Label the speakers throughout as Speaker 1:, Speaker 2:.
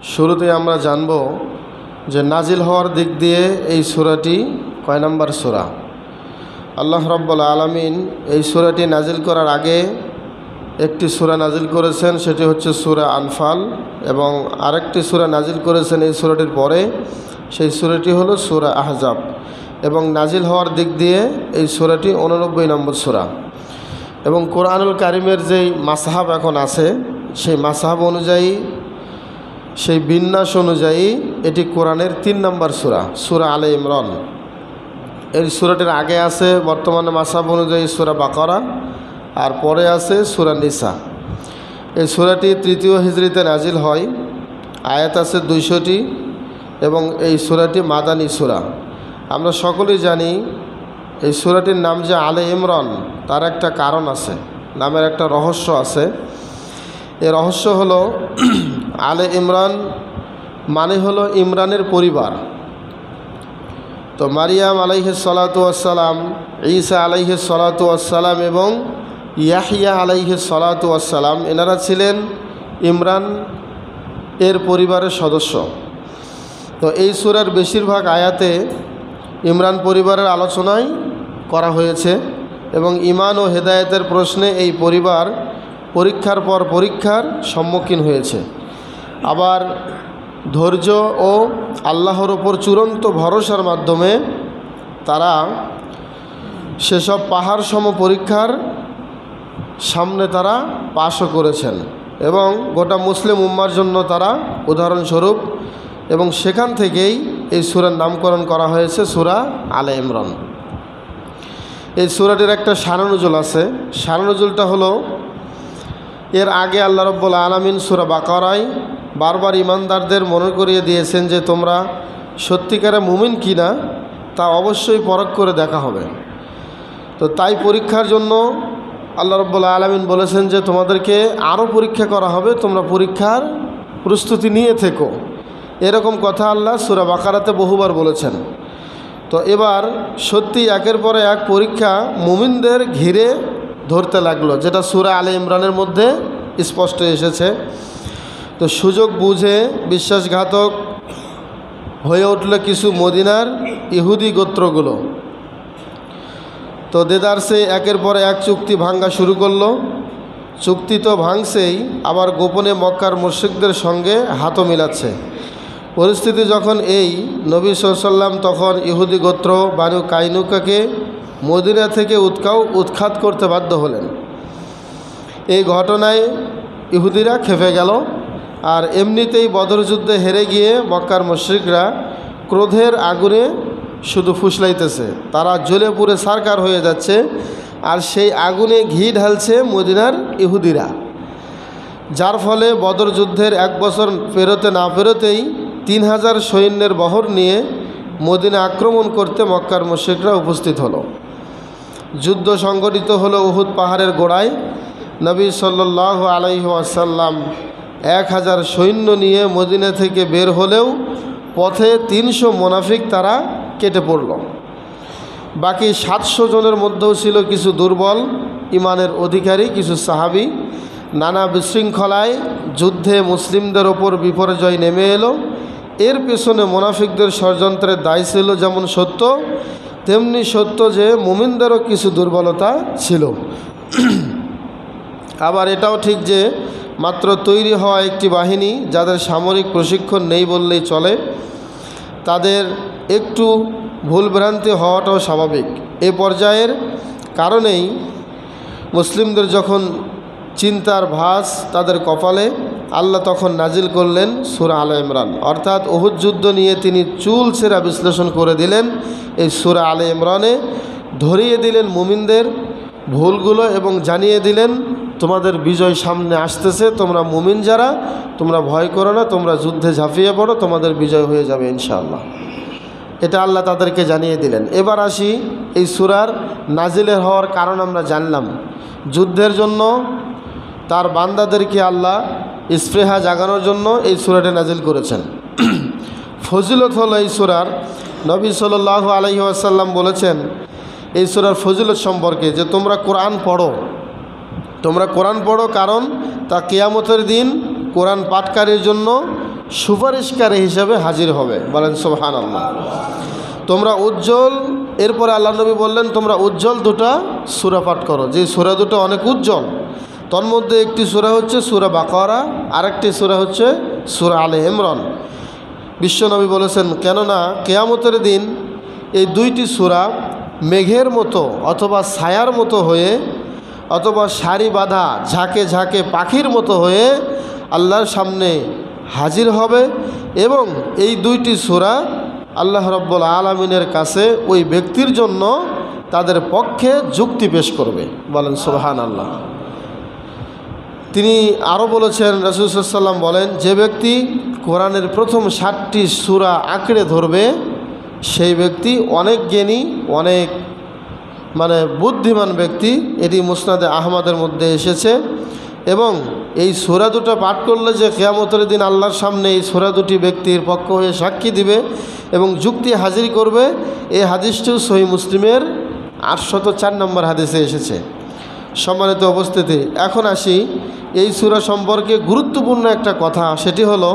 Speaker 1: শুরুতে আমরা জানব যে নাজিল হওয়ার দিক দিয়ে এই সূরাটি কয় নম্বর সূরা। আল্লাহ রাব্বুল আলামিন এই সূরাটি নাজিল করার আগে একটি সূরা নাজিল করেছেন, সেটি হচ্ছে সূরা আনফাল, এবং আরেকটি সূরা নাজিল করেছেন এই সূরাটির পরে, সেই সূরাটি হলো সূরা আহজাব। এবং নাজিল হওয়ার দিক দিয়ে এই সূরাটি 89 নম্বর সূরা। এবং কোরআনুল কারিমের যেই মাসহাব এখন আছে, সেই মাসহাব অনুযায়ী, সেই বিন্যাস অনুযায়ী এটি কোরআনের 3 নম্বর সূরা, সূরা আলে ইমরান। এই সূরাটির আগে আছে বর্তমানে মাসহাব অনুযায়ী সূরা বাকারা, আর পরে আছে সূরা নিসা। এই সূরাটি 3য় হিজরিতে নাজিল হয়, আয়াত আছে 200টি, এবং এই সূরাটি মাদানী সূরা। আমরা সকলেই জানি এই সূরাটির নাম যে আলে ইমরান, তার একটা কারণ আছে, নামের একটা রহস্য আছে। এই রহস্য হলো আলে ইমরান মানে হলো ইমরানের পরিবার। তো মারিয়াম আলাইহিস সালাতু ওয়াসসালাম, ঈসা আলাইহিস সালাতু ওয়াসসালাম এবং ইয়াহইয়া আলাইহিস সালাতু ওয়াসসালাম, এনারা ছিলেন ইমরান এর পরিবারের সদস্য। তো এই সূরার বেশিরভাগ আয়াতে ইমরান পরিবারের আলোচনাই করা হয়েছে, এবং ঈমান ও হেদায়েতের প্রশ্নে এই পরিবার পরীক্ষার পর পরীক্ষার সম্মুখীন হয়েছে। আবার ধৈর্য ও আল্লাহর ওপর চূড়ান্ত ভরসার মাধ্যমে তারা সেসব পাহাড় সম পরীক্ষার সামনে তারা পাশও করেছেন, এবং গোটা মুসলিম উম্মার জন্য তারা উদাহরণস্বরূপ। এবং সেখান থেকেই এই সূরার নামকরণ করা হয়েছে সূরা আলে ইমরান। এই সূরাটির একটা শানুজুল আছে। শানুজুলটা হলো, এর আগে আল্লাহ রাব্বুল আলামিন সূরা বাকারায় বারবার ঈমানদারদের মনে করিয়ে দিয়েছেন যে তোমরা সত্যিকারে মুমিন কিনা তা অবশ্যই পরখ করে দেখা হবে। তো তাই পরীক্ষার জন্য আল্লাহ রাব্বুল আলামিন বলেছেন যে তোমাদেরকে আরও পরীক্ষা করা হবে, তোমরা পরীক্ষার প্রস্তুতি নিয়ে থেকো। এরকম কথা আল্লাহ সূরা বাকারাতে বহুবার বলেছেন। তো এবার সত্যি একের পরে এক পরীক্ষা মুমিনদের ঘিরে ধরতে লাগলো, যেটা সূরা আলে ইমরানের মধ্যে স্পষ্ট এসেছে। তো সুযোগ বুঝে বিশ্বাসঘাতক হয়ে উঠল কিছু মদিনার ইহুদি গোত্রগুলো। তো দেদারসে একের পর এক চুক্তি ভাঙ্গা শুরু করলো। চুক্তি তো ভাঙছেই, আবার গোপনে মক্কার মুশরিকদের সঙ্গে হাতও মিলাচ্ছে। পরিস্থিতি যখন এই, নবী সাল্লাল্লাহু আলাইহি ওয়াসাল্লাম তখন ইহুদি গোত্র বানু কাইনুকাকে মদিনা থেকে উৎখাত করতে বাধ্য হলেন। এই ঘটনায় ইহুদিরা খেপে গেল, আর এমনিতেই বদর যুদ্ধে হেরে গিয়ে মক্কার মুশরিকরা ক্রোধের আগুনে শুধু ফুসলাইতেছে, তারা জ্বলে পুড়ে ছারখার হয়ে যাচ্ছে, আর সেই আগুনে ঘি ঢালছে মদিনার ইহুদিরা। যার ফলে বদর যুদ্ধের 1 বছর পেরোতে না পেরোতেই 3000 সৈন্যের বহর নিয়ে মদিনা আক্রমণ করতে মক্কার মুশরিকরা উপস্থিত হলো। যুদ্ধ সংগঠিত হলো উহুদ পাহাড়ের গোড়ায়। নবী সাল্লাল্লাহু আলাইহি ওয়াসাল্লাম 1000 সৈন্য নিয়ে মদিনা থেকে বের হলেও পথে 300 মুনাফিক তারা কেটে পড়ল। বাকি 700 জনের মধ্যেও ছিল কিছু দুর্বল ইমানের অধিকারী, কিছু সাহাবী। নানা বিশৃঙ্খলায় যুদ্ধে মুসলিমদের ওপর বিপর্যয় নেমে এলো। এর পেছনে মুনাফিকদের ষড়যন্ত্রের দায় ছিল যেমন সত্য, তেমনি সত্য যে মুমিনদেরও কিছু দুর্বলতা ছিল। আবার এটাও ঠিক যে মাত্র তৈরি হওয়া একটি বাহিনী, যাদের সামরিক প্রশিক্ষণ নেই বললেই চলে, তাদের একটু ভুলভ্রান্তি হওয়াটাও স্বাভাবিক। এই পর্যায়ের কারণেই মুসলিমদের যখন চিন্তার ভাঁজ তাদের কপালে, আল্লাহ তখন নাজিল করলেন সূরা আলে ইমরান। অর্থাৎ উহুদ যুদ্ধ নিয়ে তিনি চুল ছেঁড়া বিশ্লেষণ করে দিলেন এই সূরা আলে ইমরানে, ধরিয়ে দিলেন মুমিনদের ভুলগুলো এবং জানিয়ে দিলেন তোমাদের বিজয় সামনে আসতেছে, তোমরা মুমিন যারা, তোমরা ভয় করো না, তোমরা যুদ্ধে ঝাঁপিয়ে পড়ো, তোমাদের বিজয় হয়ে যাবে ইনশাআল্লাহ। এটা আল্লাহ তাদেরকে জানিয়ে দিলেন। এবার আসি এই সূরার নাজিলের হওয়ার কারণ আমরা জানলাম। যুদ্ধের জন্য তার বান্দাদেরকে আল্লাহ স্পৃহা জাগানোর জন্য এই সূরাটি নাজিল করেছেন। ফজিলত হলো এই সূরার, নবী সাল্লাল্লাহু আলাইহি ওয়াসাল্লাম বলেছেন এই সূরার ফজিলত সম্পর্কে যে তোমরা কোরআন পড়ো, তোমরা কোরআন পড়ো, কারণ তা কিয়ামতের দিন কোরআন পাঠকারীর জন্য সুপারিশকারী হিসাবে হাজির হবে। বলেন সুবহানাল্লাহ। তোমরা উজ্জ্বল, এরপরে আল্লাহ নবী বললেন তোমরা উজ্জ্বল দুটো সূরা পাঠ করো, যে সূরা দুটো অনেক উজ্জ্বল। তন্মধ্যে একটি সূরা হচ্ছে সূরা বাকারা, আরেকটি সূরা হচ্ছে সূরা আলে ইমরান। বিশ্বনবী বলেছেন, কেননা কিয়ামতের দিন এই দুইটি সূরা মেঘের মতো অথবা ছায়ার মতো হয়ে অথবা সারি বাঁধা ঝাঁকে ঝাঁকে পাখির মতো হয়ে আল্লাহর সামনে হাজির হবে, এবং এই দুইটি সূরা আল্লাহ রাব্বুল আলামিনের কাছে ওই ব্যক্তির জন্য তাদের পক্ষে যুক্তি পেশ করবে। বলেন সুবহানাল্লাহ। তিনি আরও বলেছেন, রাসূল সাল্লাল্লাহু আলাইহি ওয়াসাল্লাম বলেন, যে ব্যক্তি কোরআনের প্রথম 7টি সূরা আঁকড়ে ধরবে সেই ব্যক্তি অনেক জ্ঞানী, অনেক বুদ্ধিমান ব্যক্তি। এটি মুসনাদে আহমদের মধ্যে এসেছে। এবং এই সূরা দুটো পাঠ করলে যে কিয়ামতের দিন আল্লাহর সামনে এই সূরা দুটি ব্যক্তির পক্ষ হয়ে সাক্ষী দিবে এবং যুক্তি হাজির করবে, এই হাদিসটিও সহিহ মুসলিমের 804 নম্বর হাদিসে এসেছে। সম্মানিত উপস্থিতি, এখন আসি এই সূরা সম্পর্কে গুরুত্বপূর্ণ একটা কথা। সেটি হলো,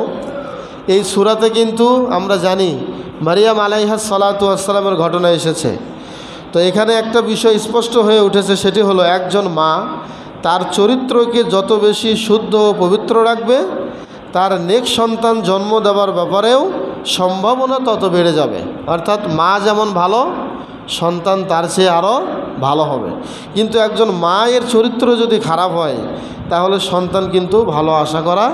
Speaker 1: এই সূরাতে কিন্তু আমরা জানি মারিয়াম আলাইহাস সালাতু ওয়াসসালামের ঘটনা এসেছে। তো এখানে একটা বিষয় স্পষ্ট হয়ে উঠেছে, সেটি হলো একজন মা তার চরিত্রকে যত বেশি শুদ্ধ ও পবিত্র রাখবে, তার নেক সন্তান জন্ম দেওয়ার ব্যাপারেও সম্ভাবনা তত বেড়ে যাবে। অর্থাৎ মা যেমন ভালো, সন্তান তার চেয়ে আরও ভালো হবে। কিন্তু একজন মায়ের চরিত্র যদি খারাপ হয় তাহলে সন্তান কিন্তু ভালো আশা করা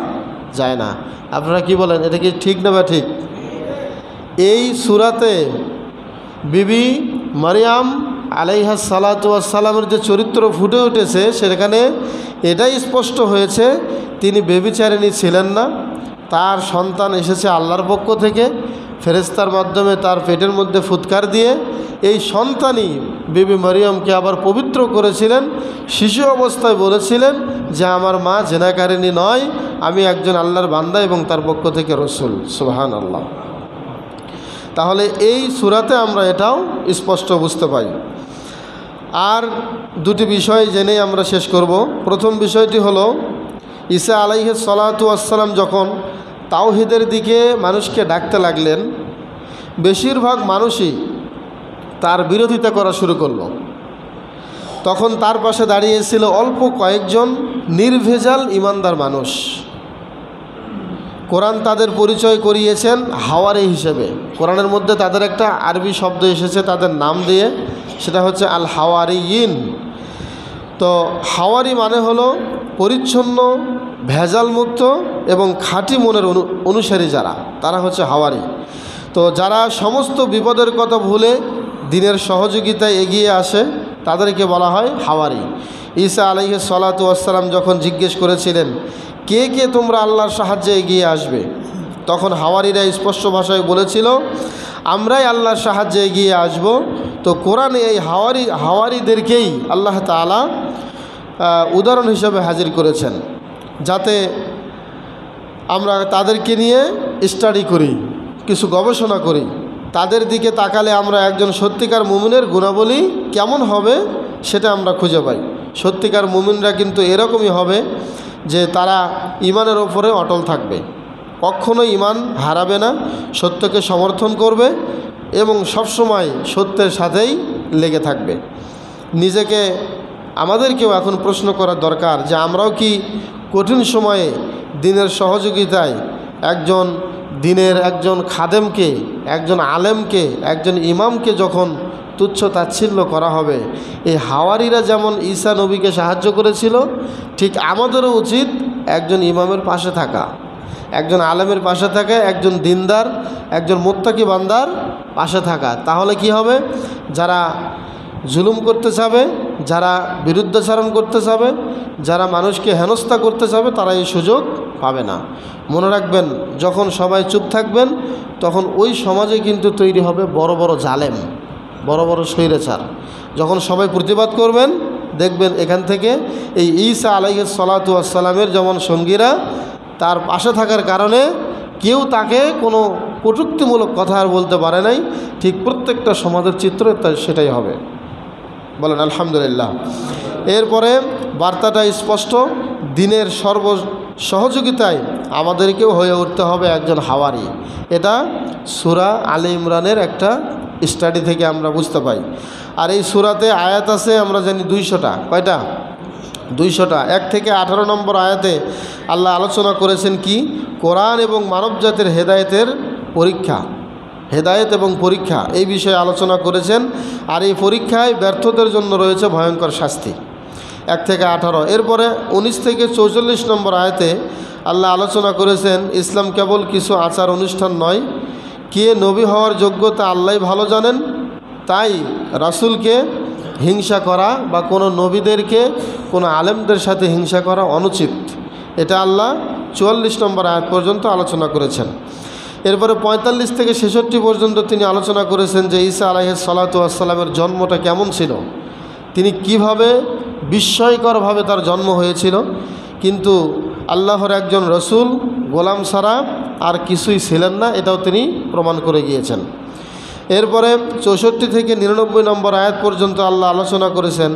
Speaker 1: যায় না। আপনারা কি বলেন, এটা কি ঠিক না বা ঠিক? এই সূরাতে বিবি মারিয়াম আলাইহাস সালাতু ওয়াসসালামের যে চরিত্র ফুটে উঠেছে, সেখানে এটাই স্পষ্ট হয়েছে তিনি ব্যভিচারিণী ছিলেন না। তার সন্তান এসেছে আল্লাহর পক্ষ থেকে, ফেরেশতার মাধ্যমে তার পেটের মধ্যে ফুৎকার দিয়ে এই সন্তানই বিবি মারিয়ামকে আবার পবিত্র করেছিলেন। শিশু অবস্থায় বলেছিলেন যে আমার মা জেনাকারিণী নয়, আমি একজন আল্লাহর বান্দা এবং তার পক্ষ থেকে রসুল। সুবহানাল্লাহ। তাহলে এই সূরাতে আমরা এটাও স্পষ্ট বুঝতে পাই। আর দুটি বিষয় জেনেই আমরা শেষ করব। প্রথম বিষয়টি হলো, ঈসা আলাইহিস সালাতু ওয়াসসালাম যখন তাওহীদের দিকে মানুষকে ডাকতে লাগলেন, বেশিরভাগ মানুষই তার বিরোধিতা করা শুরু করলো। তখন তার পাশে দাঁড়িয়েছিল অল্প কয়েকজন নির্ভেজাল ইমানদার মানুষ। কোরআন তাদের পরিচয় করিয়েছেন হাওয়ারি হিসেবে। কোরআনের মধ্যে তাদের একটা আরবি শব্দ এসেছে তাদের নাম দিয়ে, সেটা হচ্ছে আল হাওয়ারিয়িন। তো হাওয়ারি মানে হলো পরিচ্ছন্ন, ভেজাল মুক্ত এবং খাঁটি মনের অনুসারী যারা, তারা হচ্ছে হাওয়ারি। তো যারা সমস্ত বিপদের কথা ভুলে দ্বীনের সহযোগিতায় এগিয়ে আসে তাদেরকে বলা হয় হাওয়ারি। ঈসা আলাইহিস সালাতু ওয়াসসালাম যখন জিজ্ঞেস করেছিলেন, কে কে তোমরা আল্লাহর সাহায্যে এগিয়ে আসবে, তখন হাওয়ারিরা স্পষ্ট ভাষায় বলেছিল, আমরাই আল্লাহর সাহায্যে এগিয়ে আসব। তো কোরআনে এই হাওয়ারিদেরকেই আল্লাহ তাআলা উদাহরণ হিসেবে হাজির করেছেন, যাতে আমরা তাদেরকে নিয়ে স্টাডি করি, কিছু গবেষণা করি। তাদের দিকে তাকালে আমরা একজন সত্যিকার মুমিনের গুণাবলী কেমন হবে সেটা আমরা খুঁজে পাই। সত্যিকার মুমিনরা কিন্তু এরকমই হবে যে তারা ইমানের ওপরে অটল থাকবে, কখনো ইমান হারাবে না, সত্যকে সমর্থন করবে এবং সবসময় সত্যের সাথেই লেগে থাকবে। নিজেকে আমাদেরকেও এখন প্রশ্ন করার দরকার যে আমরাও কি কঠিন সময়ে দ্বীনের সহযোগিতায় দ্বীনের একজন খাদেমকে, একজন আলেমকে, একজন ইমামকে যখন তুচ্ছ তাচ্ছিল্য করা হবে, এই হাওয়ারিরা যেমন ঈসা নবীকে সাহায্য করেছিল, ঠিক আমাদেরও উচিত একজন ইমামের পাশে থাকা, একজন আলেমের পাশে থাকা, একজন দিনদার, একজন মুত্তাকি বান্দার পাশে থাকা। তাহলে কি হবে, যারা জুলুম করতে চাবে, যারা বিরুদ্ধাচরণ করতে চাবে, যারা মানুষকে হেনস্থা করতে চাবে, তারা এই সুযোগ পাবে না। মনে রাখবেন, যখন সবাই চুপ থাকবেন তখন ওই সমাজে কিন্তু তৈরি হবে বড় বড় জালেম, বড় বড় স্বৈরাচার। যখন সবাই প্রতিবাদ করবেন, দেখবেন এখান থেকে এই ঈসা আলাইহিস সালাতু ওয়াসসালামের যেমন সঙ্গীরা তার পাশে থাকার কারণে কেউ তাকে কোনো কটূক্তিমূলক কথা আর বলতে পারে নাই। ঠিক প্রত্যেকটা সমাজের চিত্র সেটাই হবে। বলেন আলহামদুলিল্লাহ। এরপরে বার্তাটা স্পষ্ট, দ্বীনের সহযোগিতায় আমাদেরকেও হয়ে উঠতে হবে একজন হাওয়ারি। এটা সূরা আলে ইমরানের একটা স্টাডি থেকে আমরা বুঝতে পাই। আর এই সূরাতে আয়াত আছে আমরা জানি 200টা। কয়টা? 200টা। 1 থেকে 18 নম্বর আয়াতে আল্লাহ আলোচনা করেছেন কি? কোরআন এবং মানবজাতির হেদায়েতের পরীক্ষা, হেদায়েত এবং পরীক্ষা এই বিষয়ে আলোচনা করেছেন। আর এই পরীক্ষায় ব্যর্থদের জন্য রয়েছে ভয়ঙ্কর শাস্তি। 1 থেকে 18। এরপরে 19 থেকে 44 নম্বর আয়াতে আল্লাহ আলোচনা করেছেন ইসলাম কেবল কিছু আচার অনুষ্ঠান নয়, কে নবী হওয়ার যোগ্যতা আল্লাহই ভালো জানেন, তাই রাসূলকে হিংসা করা বা কোনো নবীদেরকে কোনো আলেমদের সাথে হিংসা করা অনুচিত। এটা আল্লাহ 44 নম্বর আয়াত পর্যন্ত আলোচনা করেছেন। এরপরে 45 থেকে 66 পর্যন্ত তিনি আলোচনা করেছেন যে ঈসা আলাইহিস সালাতু ওয়াস সালামের জন্মটা কেমন ছিল, তিনি কিভাবে বিস্ময়করভাবে তার জন্ম হয়েছিল, কিন্তু আল্লাহর একজন রসুল গোলাম ছাড়া আর কিছুই ছিলেন না, এটাও তিনি প্রমাণ করে গিয়েছেন। এরপরে 64 থেকে 99 নম্বর আয়াত পর্যন্ত আল্লাহ আলোচনা করেছেন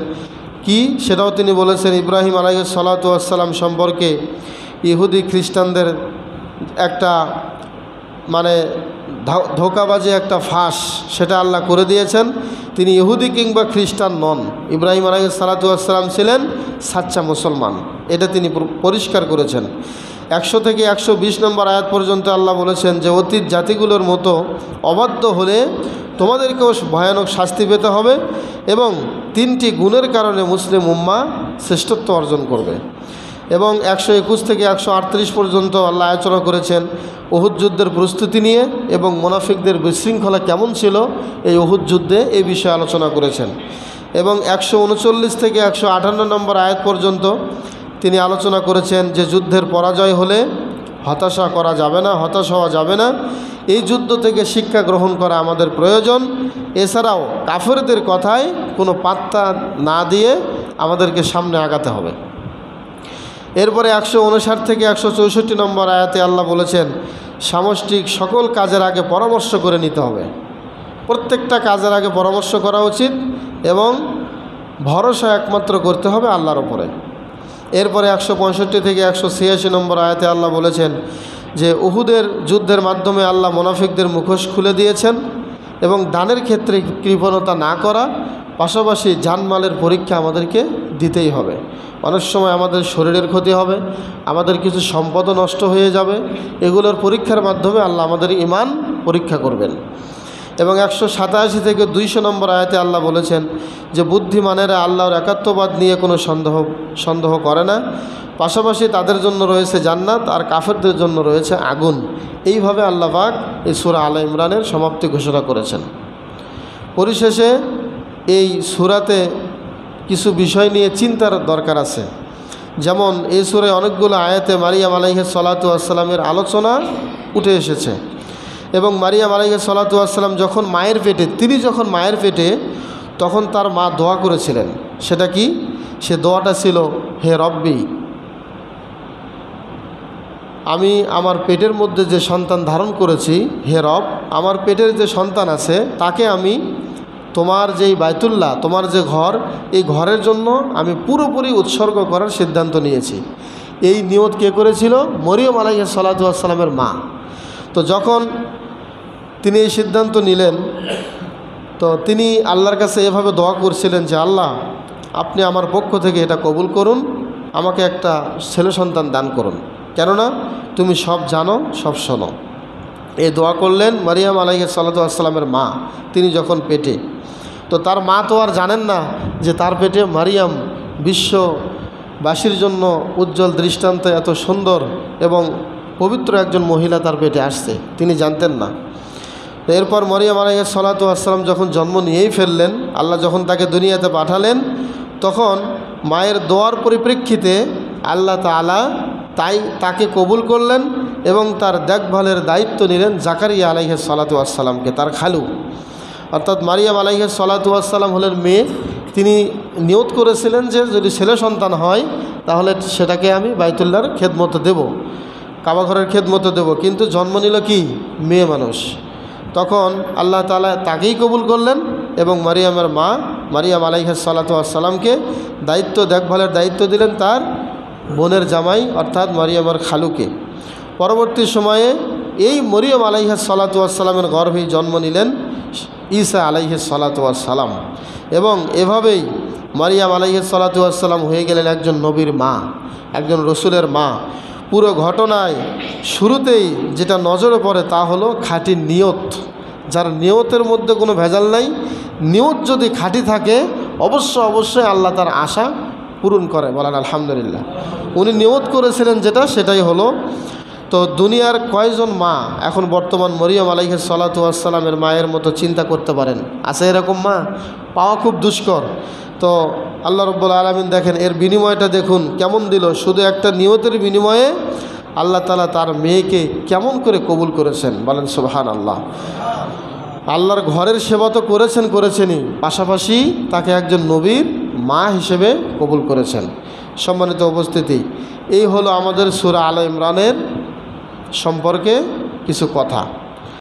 Speaker 1: কি, সেটাও তিনি বলেছেন ইব্রাহিম আলাইহিস সালাতু ওয়াস সালাম সম্পর্কে ইহুদি খ্রিস্টানদের একটা ধোঁকাবাজি একটা ফাঁস, সেটা আল্লাহ করে দিয়েছেন। তিনি ইহুদি কিংবা খ্রিস্টান নন, ইব্রাহিম আলাইহিস সালাতু ওয়াস সালাম ছিলেন সাচ্চা মুসলমান, এটা তিনি পরিষ্কার করেছেন। 100 থেকে 120 নম্বর আয়াত পর্যন্ত আল্লাহ বলেছেন যে অতীত জাতিগুলোর মতো অবাধ্য হলে তোমাদেরকেও ভয়ানক শাস্তি পেতে হবে এবং 3টি গুণের কারণে মুসলিম উম্মাহ শ্রেষ্ঠত্ব অর্জন করবে। এবং 121 থেকে 138 পর্যন্ত আল্লাহ আলোচনা করেছেন উহুদ যুদ্ধের প্রস্তুতি নিয়ে এবং মুনাফিকদের বিশৃঙ্খলা কেমন ছিল এই উহুদ যুদ্ধে, এই বিষয়ে আলোচনা করেছেন। এবং 139 থেকে 158 নম্বর আয়াত পর্যন্ত তিনি আলোচনা করেছেন যে যুদ্ধের পরাজয় হলে হতাশা করা যাবে না, হতাশ হওয়া যাবে না, এই যুদ্ধ থেকে শিক্ষা গ্রহণ করা আমাদের প্রয়োজন। এছাড়াও কাফেরদের কথায় কোনো পাত্তা না দিয়ে আমাদেরকে সামনে আগাতে হবে। এরপরে 159 থেকে 164 নম্বর আয়াতে আল্লাহ বলেছেন সামষ্টিক সকল কাজের আগে পরামর্শ করে নিতে হবে, প্রত্যেকটা কাজের আগে পরামর্শ করা উচিত এবং ভরসা একমাত্র করতে হবে আল্লাহর ওপরে। এরপরে 165 থেকে 186 নম্বর আয়াতে আল্লাহ বলেছেন যে উহুদের যুদ্ধের মাধ্যমে আল্লাহ মুনাফিকদের মুখোশ খুলে দিয়েছেন এবং দানের ক্ষেত্রে কৃপণতা না করা, পাশাপাশি জানমালের পরীক্ষা আমাদেরকে দিতেই হবে। অনেক সময় আমাদের শরীরের ক্ষতি হবে, আমাদের কিছু সম্পদও নষ্ট হয়ে যাবে, এগুলোর পরীক্ষার মাধ্যমে আল্লাহ আমাদের ঈমান পরীক্ষা করবেন। এবং 187 থেকে 200 নম্বর আয়াতে আল্লাহ বলেছেন যে বুদ্ধিমানেরা আল্লাহর একাত্মবাদ নিয়ে কোনো সন্দেহ করে না, পাশাপাশি তাদের জন্য রয়েছে জান্নাত আর কাফেরদের জন্য রয়েছে আগুন। এইভাবে আল্লাহ পাক এই সূরা আলে ইমরানের সমাপ্তি ঘোষণা করেছেন। পরিশেষে এই সূরাতে কিছু বিষয় নিয়ে চিন্তার দরকার আছে। যেমন এই সূরায় অনেকগুলো আয়াতে মারিয়াম আলাইহিস সালাতু ওয়াস সালামের আলোচনা উঠে এসেছে এবং মারিয়াম আলাইহিস সালাতু ওয়াস সালাম যখন মায়ের পেটে, তিনি যখন মায়ের পেটে, তখন তার মা দোয়া করেছিলেন। সেটা কি? সে দোয়াটা ছিল হে রব্বি, আমি আমার পেটের মধ্যে যে সন্তান ধারণ করেছি, হে রব, আমার পেটের যে সন্তান আছে তাকে আমি তোমার যেই বাইতুল্লাহ, তোমার যে ঘর, এই ঘরের জন্য আমি পুরোপুরি উৎসর্গ করার সিদ্ধান্ত নিয়েছি। এই নিয়ত কে করেছিল? মরিয়ম আলাইহিস সালাতু ওয়াস সালামের মা। তো যখন তিনি এই সিদ্ধান্ত নিলেন, তো তিনি আল্লাহর কাছে এভাবে দোয়া করছিলেন যে আল্লাহ, আপনি আমার পক্ষ থেকে এটা কবুল করুন, আমাকে একটা ছেলে সন্তান দান করুন, কেননা তুমি সব জানো, সব শোনো। এই দোয়া করলেন মারিয়াম আলাইহিস সালাতু ওয়াস সালামের মা, তিনি যখন পেটে। তো তার মা তো আর জানেন না যে তার পেটে মারিয়াম বিশ্ববাসীর জন্য উজ্জ্বল দৃষ্টান্ত, এত সুন্দর এবং পবিত্র একজন মহিলা তার পেটে আসছে, তিনি জানতেন না। এরপর মারিয়াম আলাইহিস সালাতু ওয়াস সালাম যখন জন্ম নিয়েই ফেললেন, আল্লাহ যখন তাকে দুনিয়াতে পাঠালেন, তখন মায়ের দোয়ার পরিপ্রেক্ষিতে আল্লাহ তাআলা তাকে কবুল করলেন এবং তার দেখভালের দায়িত্ব নিলেন জাকারিয়া আলাইহিস সালাতু ওয়াস সালামকে, তার খালু। অর্থাৎ মারিয়াম আলাইহিস সালাতু ওয়াস সালাম হলেন মেয়ে। তিনি নিয়ত করেছিলেন যে যদি ছেলে সন্তান হয় তাহলে সেটাকে আমি বাইতুল্লাহর খেদমতে দেব, কাবাঘরের খেদমতে দেব, কিন্তু জন্ম নিল কি? মেয়ে মানুষ। তখন আল্লাহ তাআলা তাকেই কবুল করলেন এবং মারিয়ামের মা মারিয়াম আলাইহিস সালাতু ওয়াস সালামকে দেখভালের দায়িত্ব দিলেন তার বোনের জামাই অর্থাৎ মারিয়ামের খালুকে। পরবর্তী সময়ে এই মরিয়ম আলাইহিস সালাতু ওয়াস সালামের গর্ভেই জন্ম নিলেন ঈসা আলাইহিস সালাতু ওয়াস সালাম, এবং এভাবেই মারিয়াম আলাইহিস সালাতু ওয়াস সালাম হয়ে গেলেন একজন নবীর মা, একজন রসুলের মা। পুরো ঘটনায় শুরুতেই যেটা নজরে পড়ে তা হলো খাঁটি নিয়ত। যার নিয়তের মধ্যে কোনো ভেজাল নাই, নিয়ত যদি খাঁটি থাকে অবশ্যই আল্লাহ তার আশা পূরণ করে। বলেন আলহামদুলিল্লাহ। উনি নিয়ত করেছিলেন যেটা, সেটাই হলো। তো দুনিয়ার কয়জন মা এখন বর্তমান মরিয়ম আলাইহিস সালাতু ওয়াস সালামের মায়ের মতো চিন্তা করতে পারেন? আছে এরকম মা? পাওয়া খুব দুষ্কর। তো আল্লাহ রাব্বুল আলামিন দেখেন এর বিনিময়টা দেখুন কেমন দিল। শুধু একটা নিয়তের বিনিময়ে আল্লাহ তাআলা তার মেয়েকে কেমন করে কবুল করেছেন। বলেন সুবহানাল্লাহ। আল্লাহর ঘরের সেবা তো করেছেনই, পাশাপাশি তাকে একজন নবীর মা হিসেবে কবুল করেছেন। সম্মানিত উপস্থিতি, এই হলো আমাদের সূরা আলে ইমরানের সম্পর্কে কিছু কথা।